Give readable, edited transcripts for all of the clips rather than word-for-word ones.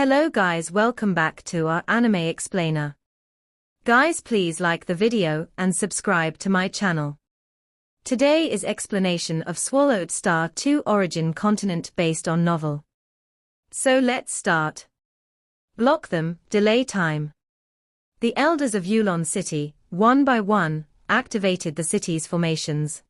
Hello guys, welcome back to our anime explainer. Guys, please like the video and subscribe to my channel. Today is explanation of Swallowed Star 2 Origin Continent based on novel. So let's start. Block them, delay time. The elders of Yulon City, one by one, activated the city's formations.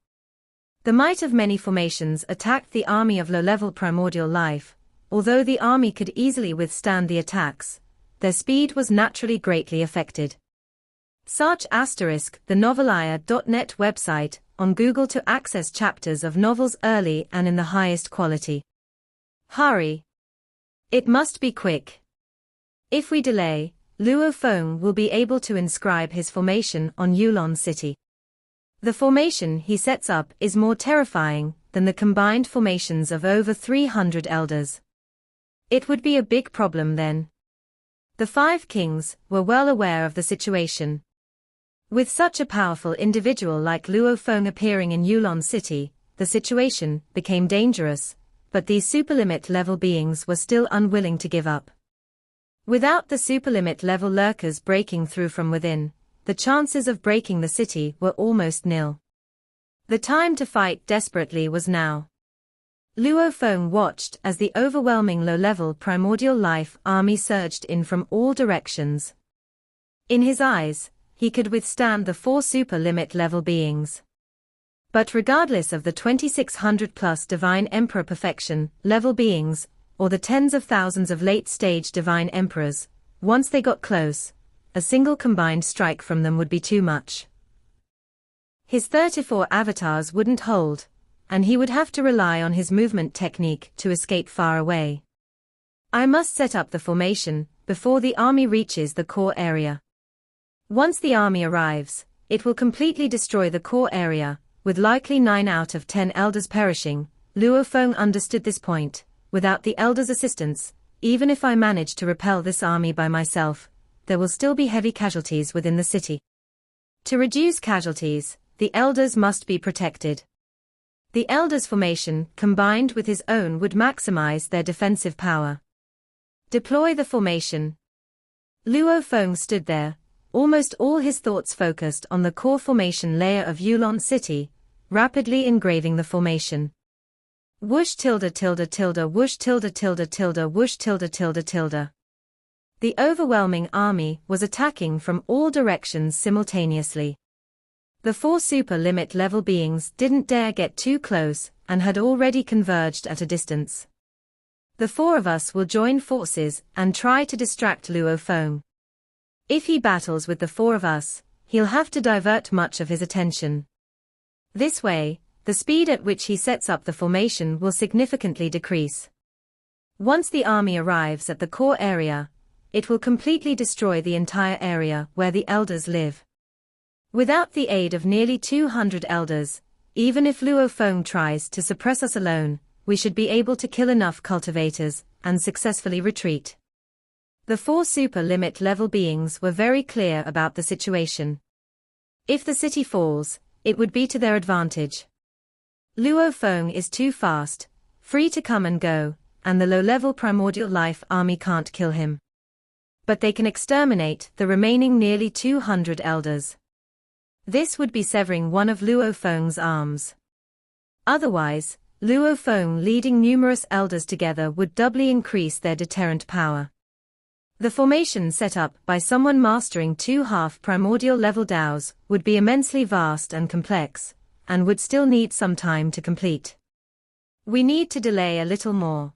The might of many formations attacked the army of low-level primordial life. Although the army could easily withstand the attacks, their speed was naturally greatly affected. Search the novelia.net website on Google to access chapters of novels early and in the highest quality. Hurry! It must be quick. If we delay, Luo Feng will be able to inscribe his formation on Yulon City. The formation he sets up is more terrifying than the combined formations of over 300 elders. It would be a big problem then. The five kings were well aware of the situation. With such a powerful individual like Luo Feng appearing in Yulon City, the situation became dangerous, but these superlimit level beings were still unwilling to give up. Without the superlimit level lurkers breaking through from within, the chances of breaking the city were almost nil. The time to fight desperately was now. Luo Feng watched as the overwhelming low-level primordial life army surged in from all directions. In his eyes, he could withstand the four super-limit level beings. But regardless of the 2600-plus Divine Emperor perfection level beings, or the tens of thousands of late-stage Divine Emperors, once they got close, a single combined strike from them would be too much. His 34 avatars wouldn't hold, and he would have to rely on his movement technique to escape far away. I must set up the formation before the army reaches the core area. Once the army arrives, it will completely destroy the core area, with likely 9 out of 10 elders perishing. Luo Feng understood this point. Without the elders' assistance, even if I manage to repel this army by myself, there will still be heavy casualties within the city. To reduce casualties, the elders must be protected. The elders' formation, combined with his own, would maximize their defensive power. Deploy the formation. Luo Feng stood there, almost all his thoughts focused on the core formation layer of Yulon City, rapidly engraving the formation. Whoosh tilde tilde tilde whoosh tilde tilde tilde whoosh tilde tilde tilde. The overwhelming army was attacking from all directions simultaneously. The four super-limit level beings didn't dare get too close and had already converged at a distance. The four of us will join forces and try to distract Luo Feng. If he battles with the four of us, he'll have to divert much of his attention. This way, the speed at which he sets up the formation will significantly decrease. Once the army arrives at the core area, it will completely destroy the entire area where the elders live. Without the aid of nearly 200 elders, even if Luo Feng tries to suppress us alone, we should be able to kill enough cultivators and successfully retreat. The four super-limit level beings were very clear about the situation. If the city falls, it would be to their advantage. Luo Feng is too fast, free to come and go, and the low-level primordial life army can't kill him. But they can exterminate the remaining nearly 200 elders. This would be severing one of Luo Feng's arms. Otherwise, Luo Feng leading numerous elders together would doubly increase their deterrent power. The formation set up by someone mastering 2 half-primordial level Daos would be immensely vast and complex, and would still need some time to complete. We need to delay a little more.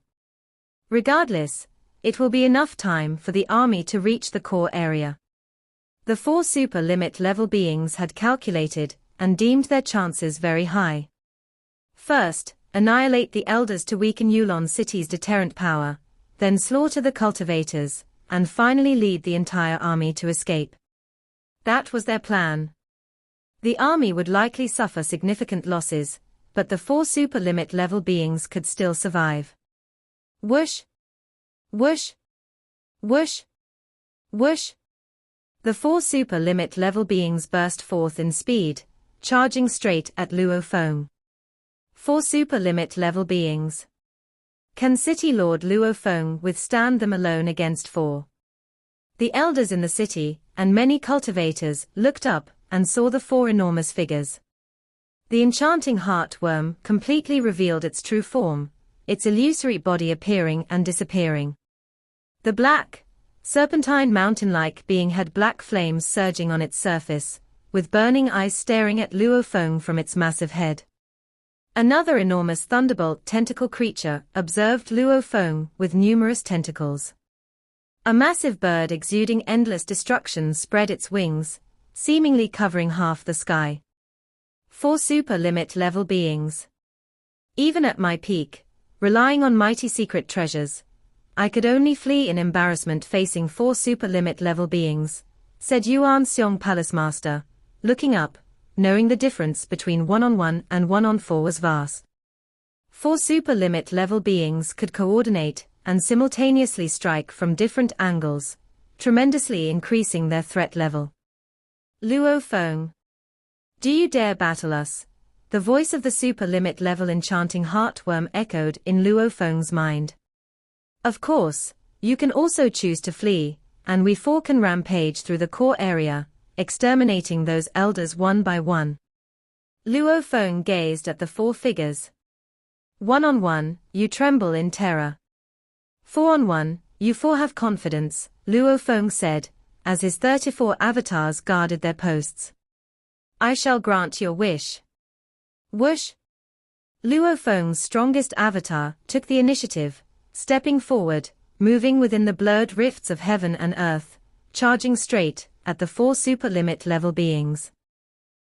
Regardless, it will be enough time for the army to reach the core area. The four super-limit level beings had calculated and deemed their chances very high. First, annihilate the elders to weaken Yulon City's deterrent power, then slaughter the cultivators, and finally lead the entire army to escape. That was their plan. The army would likely suffer significant losses, but the four super-limit level beings could still survive. Whoosh! Whoosh! Whoosh! Whoosh! The four super-limit level beings burst forth in speed, charging straight at Luo Feng. Four super-limit level beings. Can City Lord Luo Feng withstand them alone against 4? The elders in the city, and many cultivators, looked up and saw the 4 enormous figures. The enchanting heartworm completely revealed its true form, its illusory body appearing and disappearing. The black, serpentine mountain-like being had black flames surging on its surface, with burning eyes staring at Luo Feng from its massive head. Another enormous thunderbolt tentacle creature observed Luo Feng with numerous tentacles. A massive bird exuding endless destruction spread its wings, seemingly covering half the sky. 4 super-limit level beings. Even at my peak, relying on mighty secret treasures, I could only flee in embarrassment facing 4 super-limit level beings, said Yuan Xiong Palace Master, looking up, knowing the difference between 1-on-1 and 1-on-4 was vast. 4 super-limit level beings could coordinate and simultaneously strike from different angles, tremendously increasing their threat level. Luo Feng. Do you dare battle us? The voice of the super-limit level enchanting heartworm echoed in Luo Feng's mind. Of course, you can also choose to flee, and we 4 can rampage through the core area, exterminating those elders one by one. Luo Feng gazed at the 4 figures. 1-on-1, you tremble in terror. 4-on-1, you 4 have confidence, Luo Feng said, as his 34 avatars guarded their posts. I shall grant your wish. Whoosh! Luo Feng's strongest avatar took the initiative, stepping forward, moving within the blurred rifts of heaven and earth, charging straight at the 4 super-limit level beings.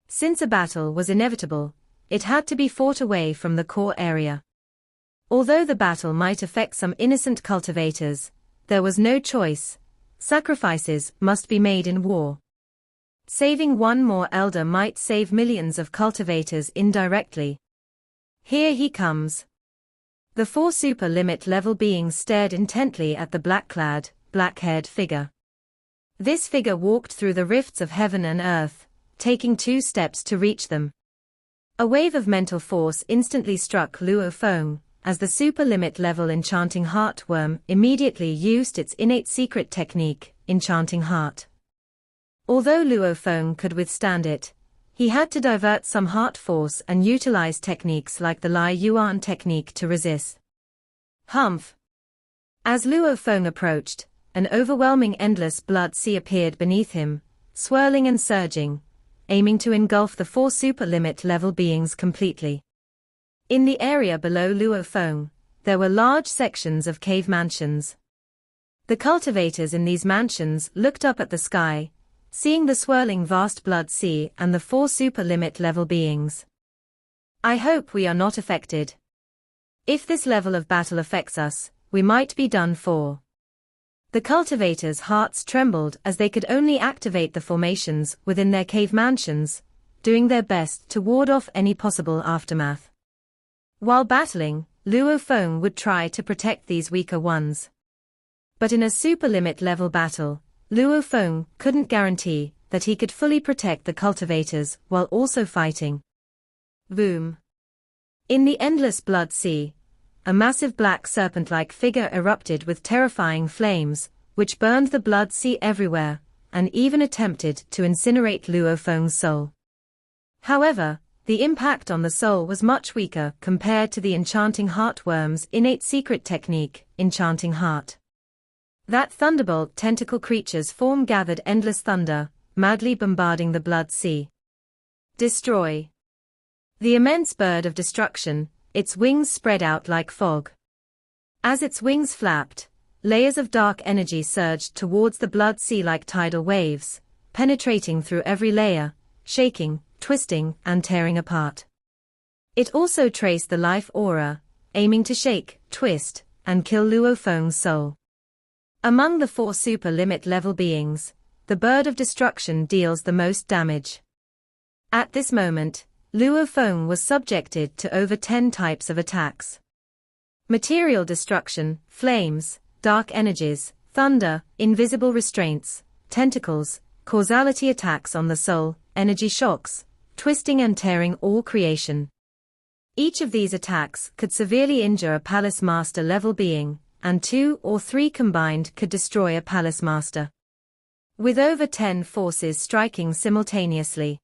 Since a battle was inevitable, it had to be fought away from the core area. Although the battle might affect some innocent cultivators, there was no choice. Sacrifices must be made in war. Saving 1 more elder might save millions of cultivators indirectly. Here he comes. The 4 super-limit level beings stared intently at the black-clad, black-haired figure. This figure walked through the rifts of heaven and earth, taking 2 steps to reach them. A wave of mental force instantly struck Luo Feng, as the super-limit level enchanting heartworm immediately used its innate secret technique, Enchanting Heart. Although Luo Feng could withstand it, he had to divert some heart force and utilize techniques like the Lai Yuan technique to resist. Humph! As Luo Feng approached, an overwhelming endless blood sea appeared beneath him, swirling and surging, aiming to engulf the 4 super-limit level beings completely. In the area below Luo Feng, there were large sections of cave mansions. The cultivators in these mansions looked up at the sky, seeing the swirling vast blood sea and the 4 super-limit level beings. I hope we are not affected. If this level of battle affects us, we might be done for. The cultivators' hearts trembled as they could only activate the formations within their cave mansions, doing their best to ward off any possible aftermath. While battling, Luo Feng would try to protect these weaker ones. But in a super-limit level battle, Luo Feng couldn't guarantee that he could fully protect the cultivators while also fighting. Boom! In the endless blood sea, a massive black serpent-like figure erupted with terrifying flames, which burned the blood sea everywhere, and even attempted to incinerate Luo Feng's soul. However, the impact on the soul was much weaker compared to the enchanting heartworm's innate secret technique, Enchanting Heart. That thunderbolt tentacle creature's form gathered endless thunder, madly bombarding the blood sea. Destroy. The immense bird of destruction, its wings spread out like fog. As its wings flapped, layers of dark energy surged towards the blood sea like tidal waves, penetrating through every layer, shaking, twisting, and tearing apart. It also traced the life aura, aiming to shake, twist, and kill Luo Feng's soul. Among the 4 super-limit level beings, the bird of destruction deals the most damage. At this moment, Luo Feng was subjected to over 10 types of attacks. Material destruction, flames, dark energies, thunder, invisible restraints, tentacles, causality attacks on the soul, energy shocks, twisting and tearing all creation. Each of these attacks could severely injure a Palace Master level being, and 2 or 3 combined could destroy a Palace Master. With over 10 forces striking simultaneously.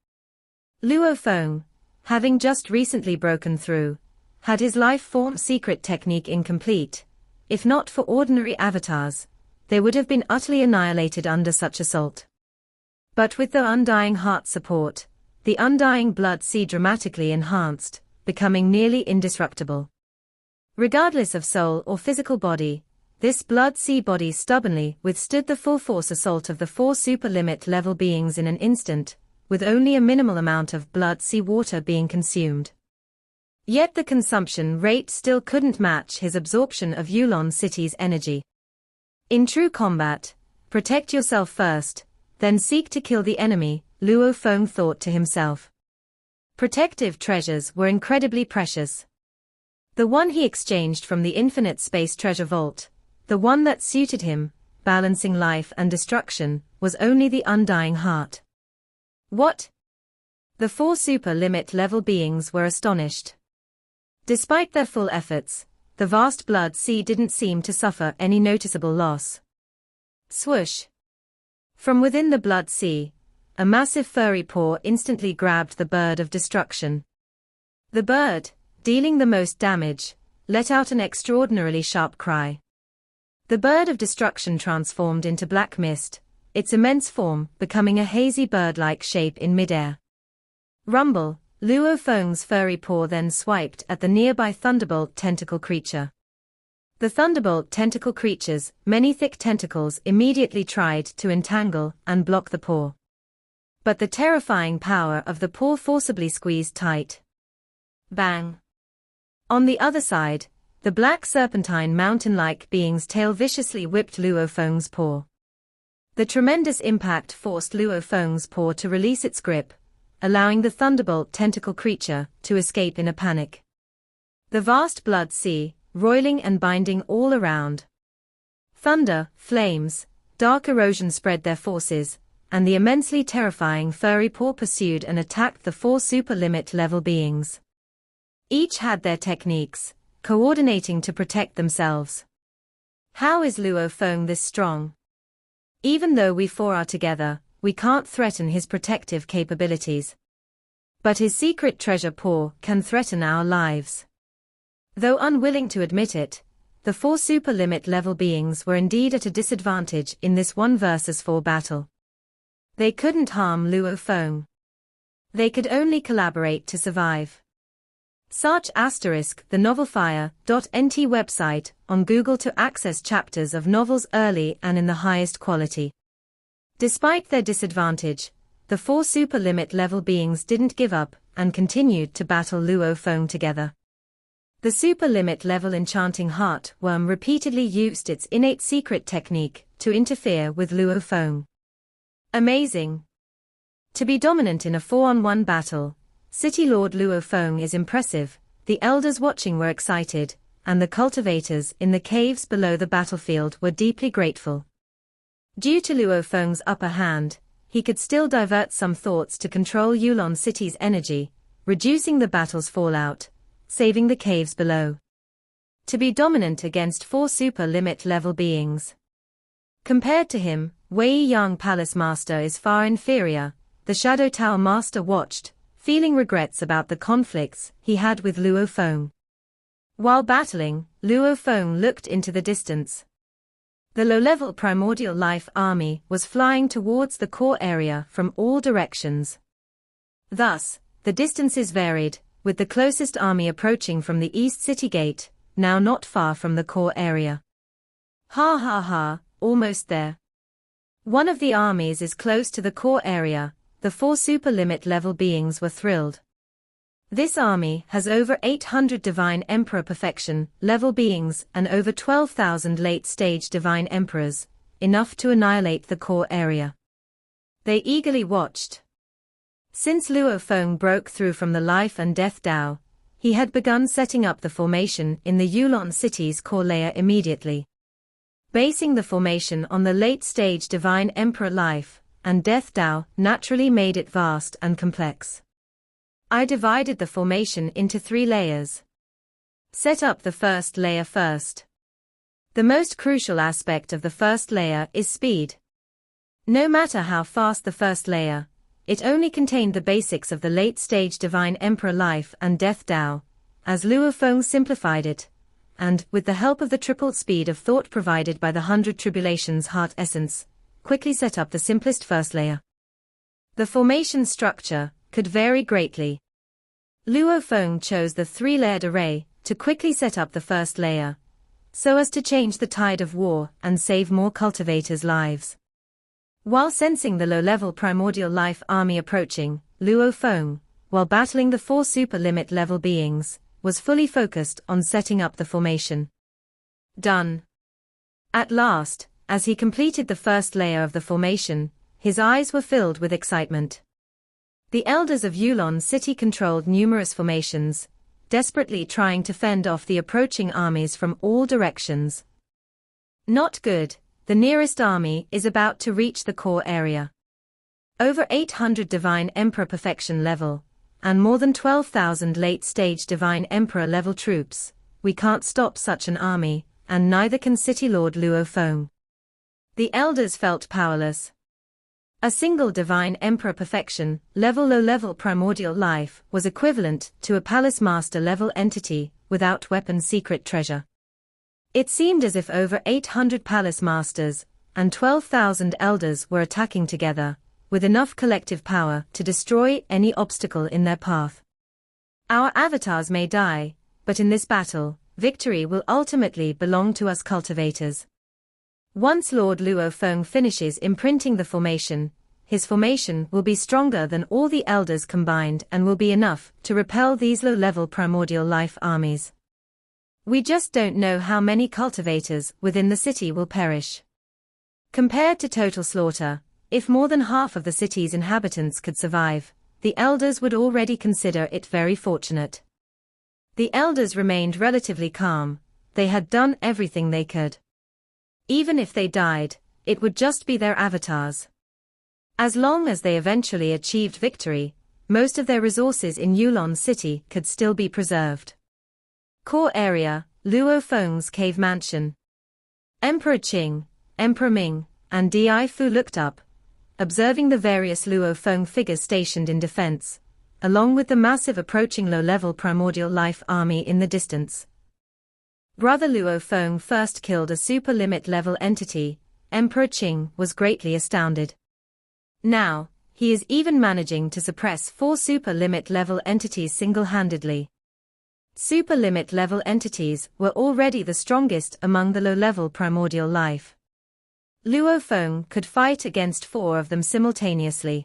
Luo Feng, having just recently broken through, had his life form secret technique incomplete. If not for ordinary avatars, they would have been utterly annihilated under such assault. But with the Undying Heart support, the Undying Blood Sea dramatically enhanced, becoming nearly indestructible. Regardless of soul or physical body, this Blood Sea body stubbornly withstood the full force assault of the 4 super limit level beings in an instant, with only a minimal amount of Blood Sea water being consumed. Yet the consumption rate still couldn't match his absorption of Yulon City's energy. In true combat, protect yourself first, then seek to kill the enemy, Luo Feng thought to himself. Protective treasures were incredibly precious. The one he exchanged from the infinite space treasure vault, the one that suited him, balancing life and destruction, was only the Undying Heart. What? The 4 super limit level beings were astonished. Despite their full efforts, the vast Blood Sea didn't seem to suffer any noticeable loss. Swoosh! From within the Blood Sea, a massive furry paw instantly grabbed the bird of destruction. The bird, dealing the most damage, let out an extraordinarily sharp cry. The bird of destruction transformed into black mist, its immense form becoming a hazy bird-like shape in midair. Rumble! Luo Feng's furry paw then swiped at the nearby thunderbolt tentacle creature. The thunderbolt tentacle creature's many thick tentacles immediately tried to entangle and block the paw. But the terrifying power of the paw forcibly squeezed tight. Bang! On the other side, the black serpentine mountain-like being's tail viciously whipped Luo Feng's paw. The tremendous impact forced Luo Feng's paw to release its grip, allowing the thunderbolt tentacle creature to escape in a panic. The vast Blood Sea, roiling and binding all around. Thunder, flames, dark erosion spread their forces, and the immensely terrifying furry paw pursued and attacked the 4 super limit level beings. Each had their techniques, coordinating to protect themselves. How is Luo Feng this strong? Even though we 4 are together, we can't threaten his protective capabilities. But his secret treasure paw can threaten our lives. Though unwilling to admit it, the 4 super limit level beings were indeed at a disadvantage in this 1 versus 4 battle. They couldn't harm Luo Feng. They could only collaborate to survive. Search the novelfire.nt website on Google to access chapters of novels early and in the highest quality. Despite their disadvantage, the 4 super limit level beings didn't give up and continued to battle Luo Feng together. The super limit level enchanting heart worm repeatedly used its innate secret technique to interfere with Luo Feng. Amazing! To be dominant in a 4-on-1 battle, City Lord Luo Feng is impressive. The elders watching were excited, and the cultivators in the caves below the battlefield were deeply grateful. Due to Luo Feng's upper hand, he could still divert some thoughts to control Yulon City's energy, reducing the battle's fallout, saving the caves below. To be dominant against 4 super limit level beings. Compared to him, Wei Yang Palace Master is far inferior. The Shadow Tower Master watched, feeling regrets about the conflicts he had with Luo Feng. While battling, Luo Feng looked into the distance. The low-level primordial life army was flying towards the core area from all directions. Thus, the distances varied, with the closest army approaching from the East City Gate, now not far from the core area. Ha ha ha, almost there. One of the armies is close to the core area. The 4 super limit level beings were thrilled. This army has over 800 Divine Emperor perfection level beings and over 12,000 late-stage Divine Emperors, enough to annihilate the core area. They eagerly watched. Since Luo Feng broke through from the Life and Death Dao, he had begun setting up the formation in the Yulon City's core layer immediately. Basing the formation on the late-stage Divine Emperor Life and Death Dao naturally made it vast and complex. I divided the formation into 3 layers. Set up the first layer first. The most crucial aspect of the first layer is speed. No matter how fast the first layer, it only contained the basics of the late-stage Divine Emperor life and death Tao, as Luo Feng simplified it, and, with the help of the tripled speed of thought provided by the 100 Tribulations Heart Essence, quickly set up the simplest first layer. The formation structure could vary greatly. Luo Feng chose the 3-layered array to quickly set up the first layer, so as to change the tide of war and save more cultivators' lives. While sensing the low-level primordial life army approaching, Luo Feng, while battling the 4 super limit level beings, was fully focused on setting up the formation. Done. At last, as he completed the first layer of the formation, his eyes were filled with excitement. The elders of Yulon City controlled numerous formations, desperately trying to fend off the approaching armies from all directions. Not good, the nearest army is about to reach the core area. Over 800 Divine Emperor perfection level, and more than 12,000 late-stage Divine Emperor level troops. We can't stop such an army, and neither can City Lord Luo Feng. The elders felt powerless. A single Divine Emperor perfection level low-level primordial life was equivalent to a Palace Master level entity without weapon secret treasure. It seemed as if over 800 Palace Masters and 12,000 elders were attacking together, with enough collective power to destroy any obstacle in their path. Our avatars may die, but in this battle, victory will ultimately belong to us cultivators. Once Lord Luo Feng finishes imprinting the formation, his formation will be stronger than all the elders combined and will be enough to repel these low-level primordial life armies. We just don't know how many cultivators within the city will perish. Compared to total slaughter, if more than half of the city's inhabitants could survive, the elders would already consider it very fortunate. The elders remained relatively calm. They had done everything they could. Even if they died, it would just be their avatars. As long as they eventually achieved victory, most of their resources in Yulon City could still be preserved. Core area, Luo Feng's cave mansion. Emperor Qing, Emperor Ming, and Di Fu looked up, observing the various Luo Feng figures stationed in defense, along with the massive approaching low-level primordial life army in the distance. Brother Luo Feng first killed a super limit level entity. Emperor Qing was greatly astounded. Now, he is even managing to suppress 4 super limit level entities single-handedly. Super limit level entities were already the strongest among the low-level primordial life. Luo Feng could fight against 4 of them simultaneously.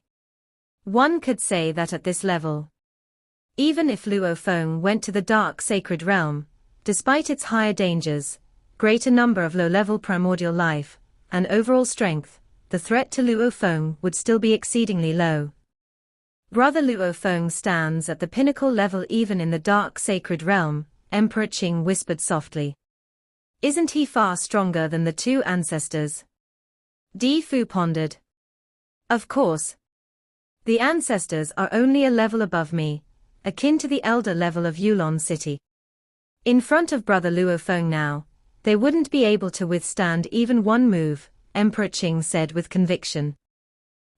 One could say that at this level, even if Luo Feng went to the dark sacred realm, despite its higher dangers, greater number of low-level primordial life, and overall strength, the threat to Luo Feng would still be exceedingly low. Brother Luo Feng stands at the pinnacle level even in the dark sacred realm, Emperor Qing whispered softly. Isn't he far stronger than the 2 ancestors? Di Fu pondered. Of course. The ancestors are only a level above me, akin to the elder level of Yulon City. In front of Brother Luo Feng now, they wouldn't be able to withstand even one move, Emperor Qing said with conviction.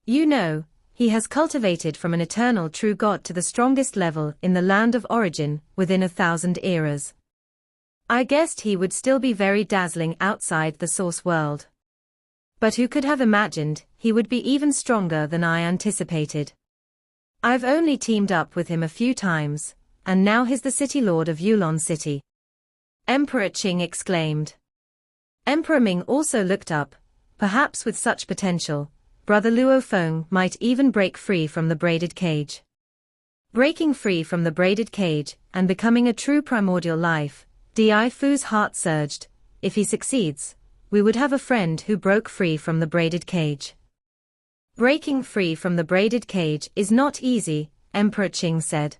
You know, he has cultivated from an eternal true God to the strongest level in the land of origin within 1,000 eras. I guessed he would still be very dazzling outside the source world. But who could have imagined he would be even stronger than I anticipated? I've only teamed up with him a few times, and now he's the City Lord of Yulon City. Emperor Qing exclaimed. Emperor Ming also looked up. Perhaps with such potential, Brother Luo Feng might even break free from the braided cage. Breaking free from the braided cage and becoming a true primordial life, Di Fu's heart surged. If he succeeds, we would have a friend who broke free from the braided cage. Breaking free from the braided cage is not easy, Emperor Qing said.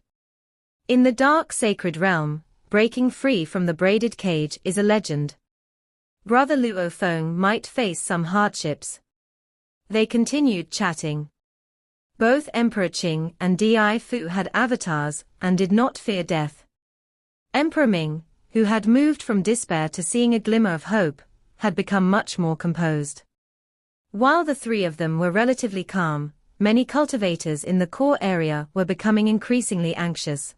In the dark sacred realm, breaking free from the braided cage is a legend. Brother Luo Feng might face some hardships. They continued chatting. Both Emperor Qing and Di Fu had avatars and did not fear death. Emperor Ming, who had moved from despair to seeing a glimmer of hope, had become much more composed. While the three of them were relatively calm, many cultivators in the core area were becoming increasingly anxious.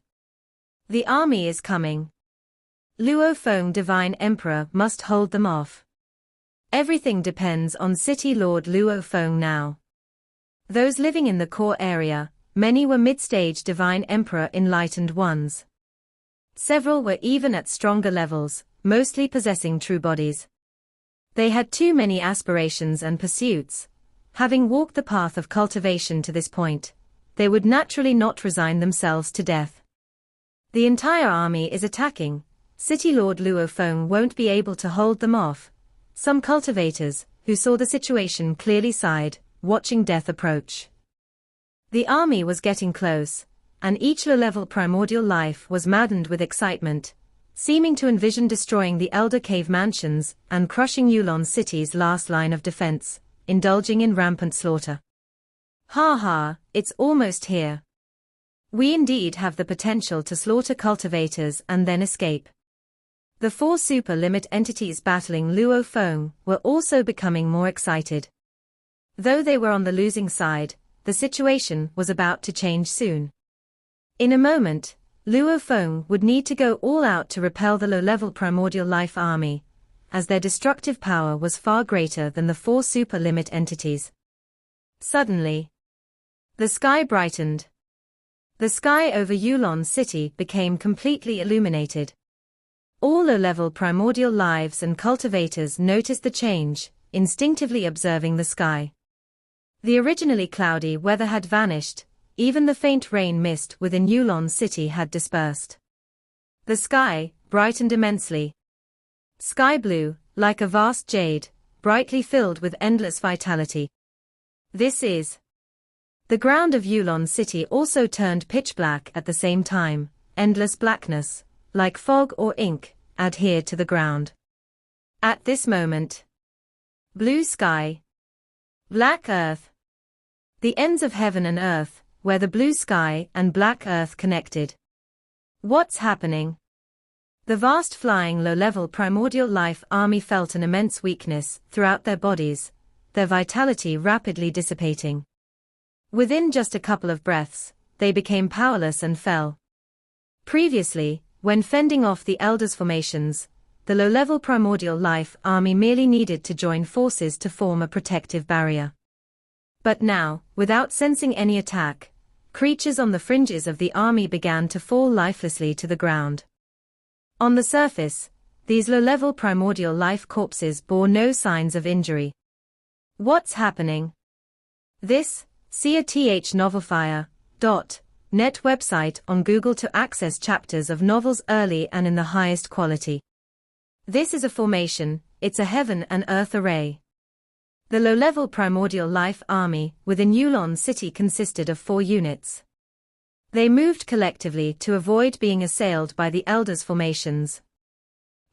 The army is coming. Luo Feng Divine Emperor must hold them off. Everything depends on City Lord Luo Feng now. Those living in the core area, many were mid-stage Divine Emperor enlightened ones. Several were even at stronger levels, mostly possessing true bodies. They had too many aspirations and pursuits. Having walked the path of cultivation to this point, they would naturally not resign themselves to death. The entire army is attacking. City Lord Luo Feng won't be able to hold them off. Some cultivators, who saw the situation clearly sighed, watching death approach. The army was getting close, and each low-level primordial life was maddened with excitement, seeming to envision destroying the Elder Cave mansions and crushing Yulon City's last line of defense, indulging in rampant slaughter. Ha ha, it's almost here. We indeed have the potential to slaughter cultivators and then escape. The four super limit entities battling Luo Feng were also becoming more excited. Though they were on the losing side, the situation was about to change soon. In a moment, Luo Feng would need to go all out to repel the low-level primordial life army, as their destructive power was far greater than the four super limit entities. Suddenly, the sky brightened. The sky over Yulon City became completely illuminated. All low-level primordial lives and cultivators noticed the change, instinctively observing the sky. The originally cloudy weather had vanished, even the faint rain mist within Yulon City had dispersed. The sky brightened immensely. Sky blue, like a vast jade, brightly filled with endless vitality. This is. The ground of Yulon City also turned pitch black at the same time, endless blackness, like fog or ink, adhered to the ground. At this moment, blue sky, black earth. The ends of heaven and earth, where the blue sky and black earth connected. What's happening? The vast flying low-level primordial life army felt an immense weakness throughout their bodies, their vitality rapidly dissipating. Within just a couple of breaths, they became powerless and fell. Previously, when fending off the Elders' formations, the low-level primordial life army merely needed to join forces to form a protective barrier. But now, without sensing any attack, creatures on the fringes of the army began to fall lifelessly to the ground. On the surface, these low-level primordial life corpses bore no signs of injury. What's happening? This, see a novelfire.net website on Google to access chapters of novels early and in the highest quality. This is a formation, it's a heaven and earth array. The low-level primordial life army within Yulon City consisted of 4 units. They moved collectively to avoid being assailed by the Elders' formations.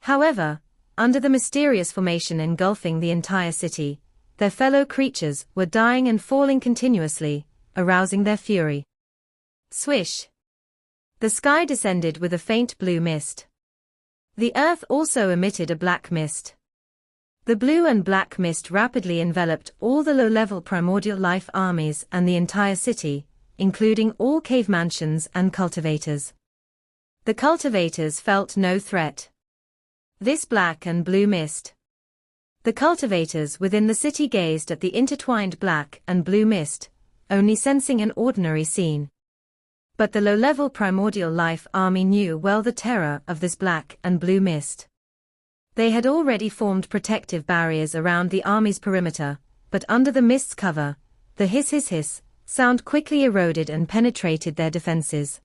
However, under the mysterious formation engulfing the entire city, their fellow creatures were dying and falling continuously, arousing their fury. Swish! The sky descended with a faint blue mist. The earth also emitted a black mist. The blue and black mist rapidly enveloped all the low-level primordial life armies and the entire city, including all cave mansions and cultivators. The cultivators felt no threat. This black and blue mist. The cultivators within the city gazed at the intertwined black and blue mist, only sensing an ordinary scene. But the low-level primordial life army knew well the terror of this black and blue mist. They had already formed protective barriers around the army's perimeter, but under the mist's cover, the hiss sound quickly eroded and penetrated their defenses.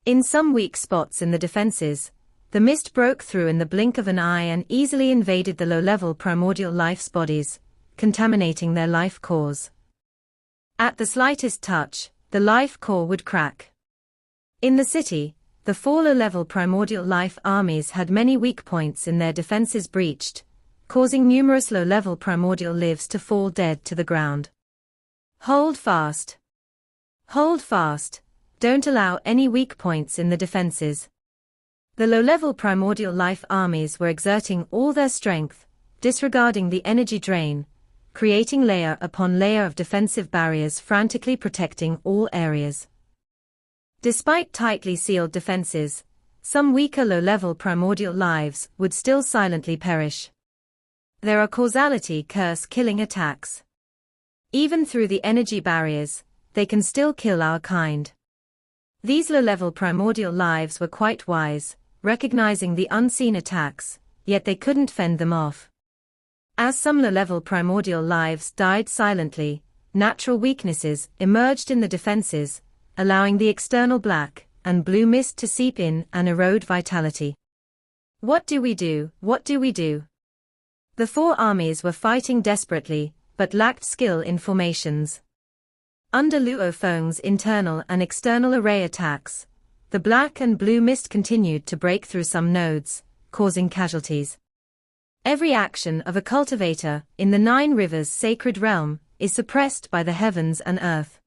In some weak spots in the defenses, the mist broke through in the blink of an eye and easily invaded the low-level primordial life's bodies, contaminating their life cores. At the slightest touch, the life core would crack. In the city, the 4 low-level primordial life armies had many weak points in their defenses breached, causing numerous low-level primordial lives to fall dead to the ground. Hold fast. Hold fast, don't allow any weak points in the defenses. The low-level primordial life armies were exerting all their strength, disregarding the energy drain, creating layer upon layer of defensive barriers frantically protecting all areas. Despite tightly sealed defenses, some weaker low-level primordial lives would still silently perish. There are causality curse-killing attacks. Even through the energy barriers, they can still kill our kind. These low-level primordial lives were quite wise, recognizing the unseen attacks, yet they couldn't fend them off. As some low-level primordial lives died silently, natural weaknesses emerged in the defenses, allowing the external black and blue mist to seep in and erode vitality. What do we do? What do we do? The four armies were fighting desperately, but lacked skill in formations. Under Luo Feng's internal and external array attacks, the black and blue mist continued to break through some nodes, causing casualties. Every action of a cultivator in the Nine Rivers sacred realm is suppressed by the heavens and earth.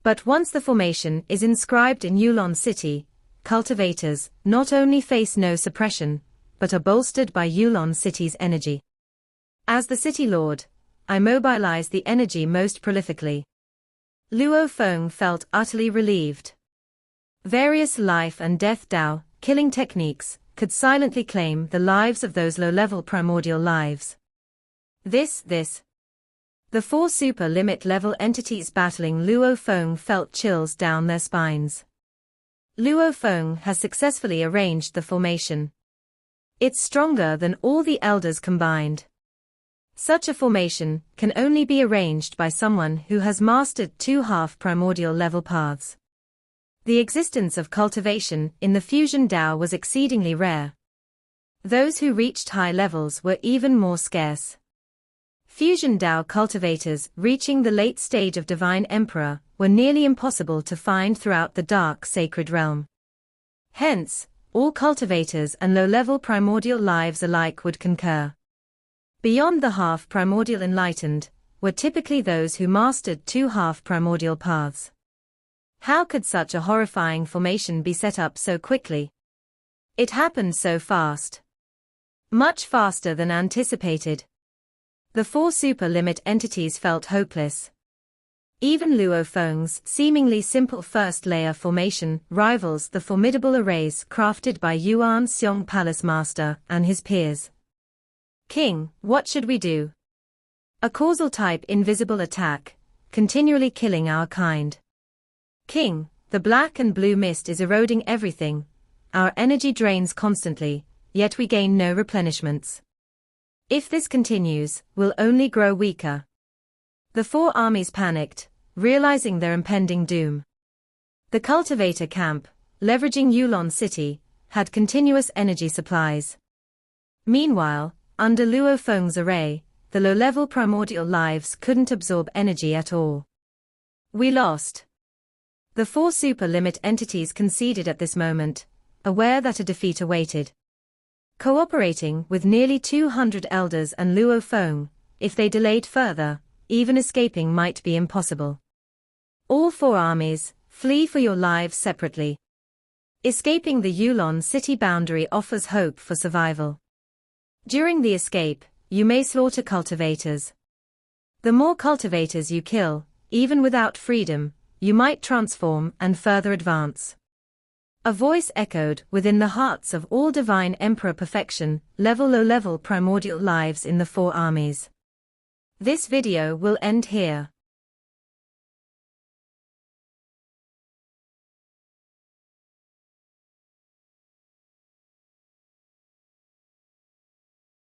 But once the formation is inscribed in Yulon City, cultivators not only face no suppression, but are bolstered by Yulon City's energy. As the city lord, I mobilize the energy most prolifically. Luo Feng felt utterly relieved. Various life and death Dao killing techniques could silently claim the lives of those low-level primordial lives. The four super-limit level entities battling Luo Feng felt chills down their spines. Luo Feng has successfully arranged the formation. It's stronger than all the elders combined. Such a formation can only be arranged by someone who has mastered two half-primordial level paths. The existence of cultivation in the fusion Dao was exceedingly rare. Those who reached high levels were even more scarce. Fusion Dao cultivators reaching the late stage of Divine Emperor were nearly impossible to find throughout the dark sacred realm. Hence, all cultivators and low-level primordial lives alike would concur. Beyond the half-primordial enlightened were typically those who mastered two half-primordial paths. How could such a horrifying formation be set up so quickly? It happened so fast. Much faster than anticipated. The four super-limit entities felt hopeless. Even Luo Feng's seemingly simple first-layer formation rivals the formidable arrays crafted by Yuan Xiong Palace Master and his peers. King, what should we do? A causal-type invisible attack, continually killing our kind. King, the black and blue mist is eroding everything. Our energy drains constantly, yet we gain no replenishments. If this continues, we'll only grow weaker. The four armies panicked, realizing their impending doom. The cultivator camp, leveraging Yulon City, had continuous energy supplies. Meanwhile, under Luo Feng's array, the low-level primordial lives couldn't absorb energy at all. We lost. The four super-limit entities conceded at this moment, aware that a defeat awaited. Cooperating with nearly 200 elders and Luo Feng, if they delayed further, even escaping might be impossible. All four armies, flee for your lives separately. Escaping the Yulon City boundary offers hope for survival. During the escape, you may slaughter cultivators. The more cultivators you kill, even without freedom, you might transform and further advance. A voice echoed within the hearts of all Divine Emperor perfection, low-level primordial lives in the four armies. This video will end here.